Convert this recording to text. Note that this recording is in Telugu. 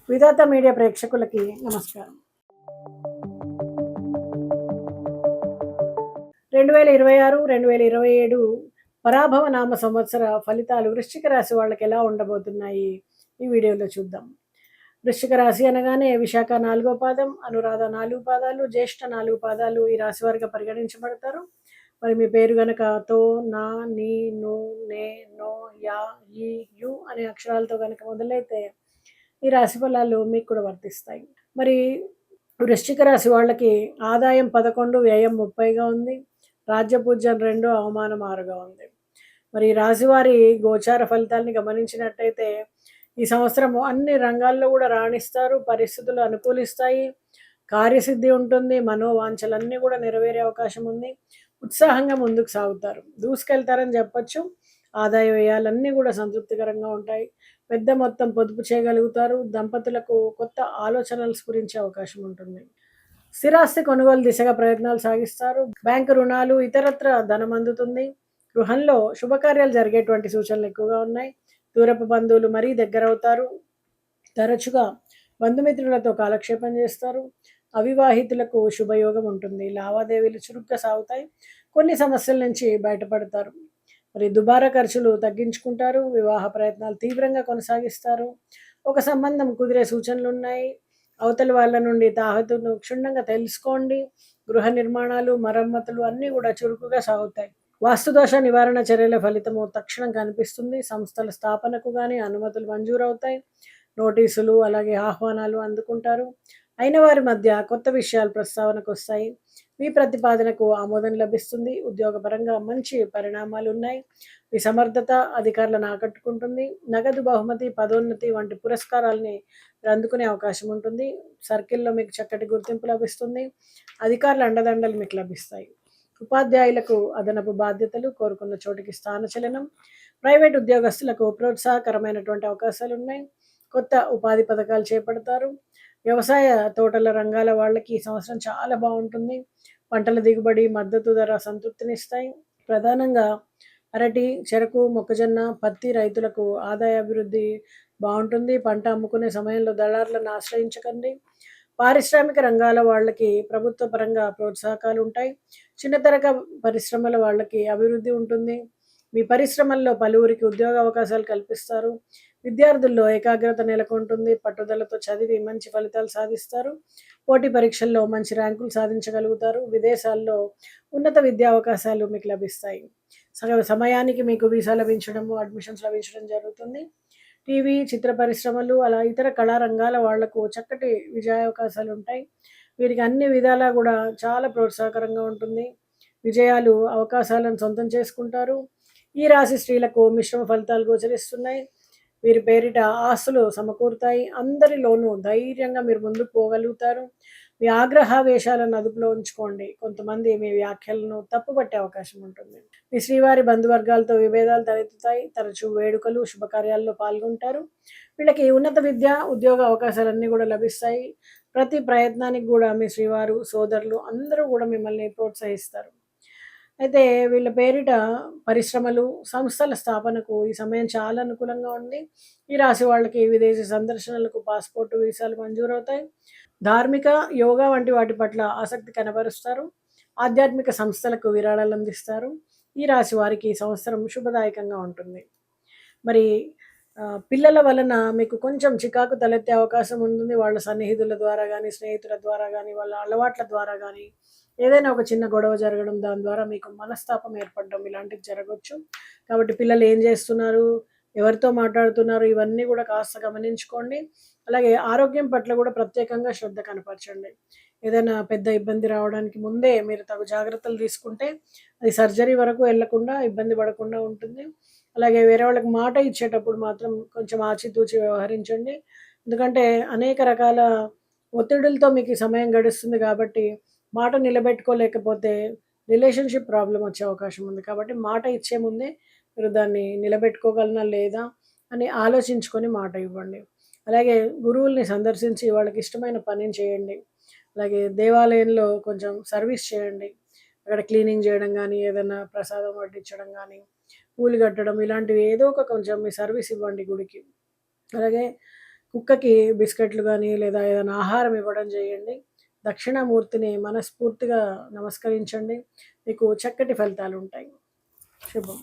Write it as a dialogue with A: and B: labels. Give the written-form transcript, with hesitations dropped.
A: విధాత మీడియా ప్రేక్షకులకి నమస్కారం. 2026, 2027 పరాభవ నామ సంవత్సర ఫలితాలు వృశ్చిక రాశి వాళ్ళకి ఎలా ఉండబోతున్నాయి ఈ వీడియోలో చూద్దాం. వృశ్చిక రాశి అనగానే విశాఖ 4వ పాదం, అనురాధ 4 పాదాలు, జ్యేష్ఠ 4 పాదాలు ఈ రాశి వారిగా పరిగణించబడతారు. మరి మీ పేరు గనక తో, నా, నీ, ను, నే, నో, యా, ఈ, యు అనే అక్షరాలతో గనక మొదలైతే ఈ రాశి ఫలాలు మీకు కూడా వర్తిస్తాయి. మరి వృశ్చిక రాశి వాళ్ళకి ఆదాయం 11, వ్యయం 30గా ఉంది. రాజ్యపూజ్యం 2, అవమానం 6గా ఉంది. మరి ఈ రాశివారి గోచార ఫలితాలని గమనించినట్టయితే ఈ సంవత్సరం అన్ని రంగాల్లో కూడా రాణిస్తారు. పరిస్థితులు అనుకూలిస్తాయి. కార్యసిద్ధి ఉంటుంది. మనోవాంఛలన్నీ కూడా నెరవేరే అవకాశం ఉంది. ఉత్సాహంగా ముందుకు సాగుతారు. దూసుకెళ్తారని చెప్పొచ్చు. ఆదాయ వ్యయాలన్నీ కూడా సంతృప్తికరంగా ఉంటాయి. పెద్ద మొత్తం పొదుపు చేయగలుగుతారు. దంపతులకు కొత్త ఆలోచనలు స్ఫురించే అవకాశం ఉంటుంది. స్థిరాస్తి కొనుగోలు దిశగా ప్రయత్నాలు సాగిస్తారు. బ్యాంకు రుణాలు, ఇతరత్ర ధనం అందుతుంది. గృహంలో శుభకార్యాలు జరిగేటువంటి సూచనలు ఎక్కువగా ఉన్నాయి. దూరపు బంధువులు మరీ దగ్గరవుతారు. తరచుగా బంధుమిత్రులతో కాలక్షేపం చేస్తారు. అవివాహితులకు శుభయోగం ఉంటుంది. లావాదేవీలు చురుగ్గా సాగుతాయి. కొన్ని సమస్యల నుంచి బయటపడతారు. మరి దుబారా ఖర్చులు తగ్గించుకుంటారు. వివాహ ప్రయత్నాలు తీవ్రంగా కొనసాగిస్తారు. ఒక సంబంధం కుదిరే సూచనలు ఉన్నాయి. అవతలి వాళ్ళ నుండి తాహతును క్షుణ్ణంగా తెలుసుకోండి. గృహ నిర్మాణాలు, మరమ్మతులు అన్నీ కూడా చురుకుగా సాగుతాయి. వాస్తుదోష నివారణ చర్యల ఫలితము తక్షణం కనిపిస్తుంది. సంస్థల స్థాపనకు కానీ అనుమతులు మంజూరవుతాయి. నోటీసులు అలాగే ఆహ్వానాలు అందుకుంటారు. అయిన వారి మధ్య కొత్త విషయాలు ప్రస్తావనకు వస్తాయి. మీ ప్రతిపాదనకు ఆమోదం లభిస్తుంది. ఉద్యోగపరంగా మంచి పరిణామాలు ఉన్నాయి. మీ సమర్థత అధికారులను ఆకట్టుకుంటుంది. నగదు బహుమతి, పదోన్నతి వంటి పురస్కారాలని అందుకునే అవకాశం ఉంటుంది. సర్కిల్లో మీకు చక్కటి గుర్తింపు లభిస్తుంది. అధికారుల అండదండలు మీకు లభిస్తాయి. ఉపాధ్యాయులకు అదనపు బాధ్యతలు, కోరుకున్న చోటికి స్థానచలనం. ప్రైవేట్ ఉద్యోగస్తులకు ప్రోత్సాహకరమైనటువంటి అవకాశాలు ఉన్నాయి. కొత్త ఉపాధి పథకాలు చేపడతారు. వ్యవసాయ తోటల రంగాల వాళ్ళకి ఈ సంవత్సరం చాలా బాగుంటుంది. పంటల దిగుబడి, మద్దతు ధర సంతృప్తినిస్తాయి. ప్రధానంగా అరటి, చెరకు, మొక్కజొన్న, పత్తి రైతులకు ఆదాయ అభివృద్ధి బాగుంటుంది. పంట అమ్ముకునే సమయంలో దళారులను ఆశ్రయించకండి. పారిశ్రామిక రంగాల వాళ్ళకి ప్రభుత్వ పరంగా ప్రోత్సాహకాలు ఉంటాయి. చిన్న తరహా పరిశ్రమల వాళ్ళకి అభివృద్ధి ఉంటుంది. మీ పరిశ్రమల్లో పలువురికి ఉద్యోగ అవకాశాలు కల్పిస్తారు. విద్యార్థుల్లో ఏకాగ్రత నెలకొంటుంది. పట్టుదలతో చదివి మంచి ఫలితాలు సాధిస్తారు. పోటీ పరీక్షల్లో మంచి ర్యాంకులు సాధించగలుగుతారు. విదేశాల్లో ఉన్నత విద్యా అవకాశాలు మీకు లభిస్తాయి. సమయానికి మీకు వీసా లభించడము, అడ్మిషన్స్ లభించడం జరుగుతుంది. టీవీ, చిత్ర పరిశ్రమలు అలా ఇతర కళారంగాల వాళ్లకు చక్కటి విజయావకాశాలు ఉంటాయి. వీరికి అన్ని విధాలా కూడా చాలా ప్రోత్సాహకరంగా ఉంటుంది. విజయాలు, అవకాశాలను సొంతం చేసుకుంటారు. ఈ రాశి స్త్రీలకు మిశ్రమ ఫలితాలు గోచరిస్తున్నాయి. వీరి పేరిట ఆస్తులు సమకూరుతాయి. అందరిలోనూ ధైర్యంగా మీరు ముందుకు పోగలుగుతారు. మీ ఆగ్రహావేశాలను అదుపులో ఉంచుకోండి. కొంతమంది మీ వ్యాఖ్యలను తప్పుపట్టే అవకాశం ఉంటుంది. మీ శ్రీవారి బంధువర్గాలతో విభేదాలు తలెత్తుతాయి. తరచూ వేడుకలు, శుభకార్యాల్లో పాల్గొంటారు. వీళ్ళకి ఉన్నత విద్య, ఉద్యోగ అవకాశాలన్నీ కూడా లభిస్తాయి. ప్రతి ప్రయత్నానికి కూడా మీ శ్రీవారు, సోదరులు అందరూ కూడా మిమ్మల్ని ప్రోత్సహిస్తారు. అయితే వీళ్ళ పేరిట పరిశ్రమలు, సంస్థల స్థాపనకు ఈ సమయం చాలా అనుకూలంగా ఉంది. ఈ రాశి వాళ్ళకి విదేశీ సందర్శనలకు పాస్పోర్టు, వీసాలు మంజూరవుతాయి. ధార్మిక, యోగా వంటి వాటి పట్ల ఆసక్తి కనబరుస్తారు. ఆధ్యాత్మిక సంస్థలకు విరాళాలు అందిస్తారు. ఈ రాశి వారికి ఈ సంవత్సరం శుభదాయకంగా ఉంటుంది. మరి పిల్లల వలన మీకు కొంచెం చికాకు తలెత్తే అవకాశం ఉంటుంది. వాళ్ళ సన్నిహితుల ద్వారా కానీ, స్నేహితుల ద్వారా కానీ, వాళ్ళ అలవాట్ల ద్వారా కానీ ఏదైనా ఒక చిన్న గొడవ జరగడం, దాని ద్వారా మీకు మనస్తాపం ఏర్పడడం ఇలాంటివి జరగవచ్చు. కాబట్టి పిల్లలు ఏం చేస్తున్నారు, ఎవరితో మాట్లాడుతున్నారు, ఇవన్నీ కూడా కాస్త గమనించుకోండి. అలాగే ఆరోగ్యం పట్ల కూడా ప్రత్యేకంగా శ్రద్ధ కనపరచండి. ఏదైనా పెద్ద ఇబ్బంది రావడానికి ముందే మీరు తగు జాగ్రత్తలు తీసుకుంటే అది సర్జరీ వరకు వెళ్లకుండా ఇబ్బంది పడకుండా ఉంటుంది. అలాగే వేరే వాళ్ళకి మాట ఇచ్చేటప్పుడు మాత్రం కొంచెం ఆచితూచి వ్యవహరించండి. ఎందుకంటే అనేక రకాల ఒత్తిడులతో మీకు సమయం గడుస్తుంది కాబట్టి మాట నిలబెట్టుకోలేకపోతే రిలేషన్షిప్ ప్రాబ్లం వచ్చే అవకాశం ఉంది. కాబట్టి మాట ఇచ్చే ముందే మీరు దాన్ని నిలబెట్టుకోగలనా లేదా అని ఆలోచించుకొని మాట ఇవ్వండి. అలాగే గురువుల్ని సందర్శించి వాళ్ళకి ఇష్టమైన పనిని చేయండి. అలాగే దేవాలయంలో కొంచెం సర్వీస్ చేయండి. అక్కడ క్లీనింగ్ చేయడం కానీ, ఏదైనా ప్రసాదం వడ్డించడం కానీ, పూలు కట్టడం ఇలాంటివి ఏదో ఒక కొంచెం మీ సర్వీస్ ఇవ్వండి గుడికి. అలాగే కుక్కకి బిస్కెట్లు కానీ లేదా ఏదైనా ఆహారం ఇవ్వడం చేయండి. దక్షిణామూర్తిని మనస్ఫూర్తిగా నమస్కరించండి. మీకు చక్కటి ఫలితాలు ఉంటాయి. శుభం.